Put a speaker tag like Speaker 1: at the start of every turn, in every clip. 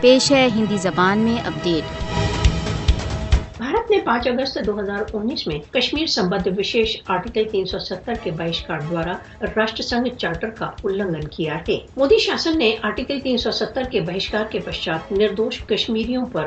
Speaker 1: پیش ہے ہندی زبان میں اپڈیٹ۔
Speaker 2: بھارت نے 5 اگست 2019 میں کشمیر سمبندھ وشیش آرٹیکل 370 کے بہشکار دوارا راشٹر سنگھ چارٹر کا النگھن کیا ہے۔ مودی شاسن نے آرٹیکل 370 کے بہشکار کے پشچات نردوش کشمیریوں پر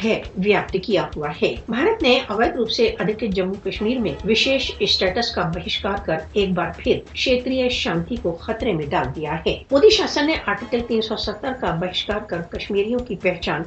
Speaker 2: بھے ویاپت کیا ہوا ہے۔ بھارت نے اویدھ روپ سے ادھکت جموں کشمیر میں وشیش اسٹیٹس کا بہشکار کر ایک بار پھر کھیتری شانتی کو خطرے میں ڈال دیا ہے۔ مودی شاسن نے آرٹیکل 370 کا بہشکار کر کشمیریوں کی پہچان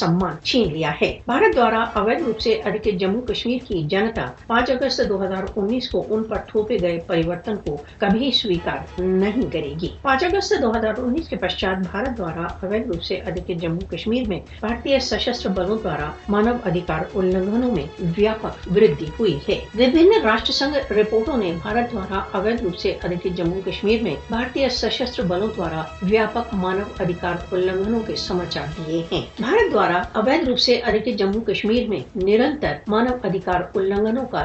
Speaker 2: سمان چھین لیا ہے۔ بھارت دوارا اویدھ روپ سے ادھکت جموں کشمیر کی جنتا 5 اگست 2019 کو ان پر تھوپے گئے پریورتن کو کبھی سویکار نہیں کرے گی۔ 5 اگست 2019 کے پشچات بھارت دوارا اویدھ روپ سے ادھکت جموں کشمیر میں بھارتی سشستر بلوں دوارا مانو ادھیکار النگھنوں میں ویاپک وردھی ہوئی ہے۔ وبھن راشٹر سنگھ رپورٹوں نے بھارت دوارا اویدھ روپ سے ادھکت جموں کشمیر میں بھارتی سشستر بلوں دوارا ویاپک مانو ادھیکار النگھنوں کے سماچار دیے ہیں۔ بھارت دوارا اویدھ روپ سے ادھکت جموں کشمیر میں نرنتر مانو ادھیکار النگھنوں کا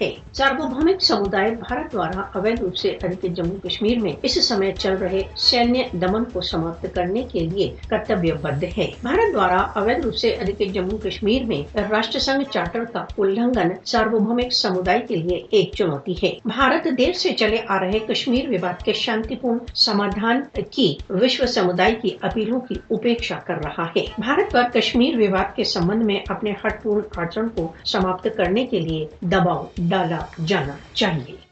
Speaker 2: ہے۔ ساروبھومک سمودائے بھارت دوارا اویدھ روپ سے ادھکت جموں کشمیر میں اس سمے چل رہے سینیہ دمن کو سماپت کرنے کے لیے کرتویہ بدھ ہے۔ بھارت دوارا اویدھ روپ سے ادھکت جموں کشمیر میں راشٹر سنگھ چارٹر کا النگھن ساروبھومک سمودائے کے لیے ایک چنوتی ہے۔ بھارت دیر سے چلے آ رہے کشمیر وواد کے شانتی پورن سمادھان کی وشو سمودائے کی اپیلوں کی اپیکشا کر رہا ہے۔ بھارت پر کشمیر وواد کے سمبندھ میں اپنے ہٹ پورن آچرن کو سماپت کرنے کے لیے دباؤ ڈالا جانا چاہیے۔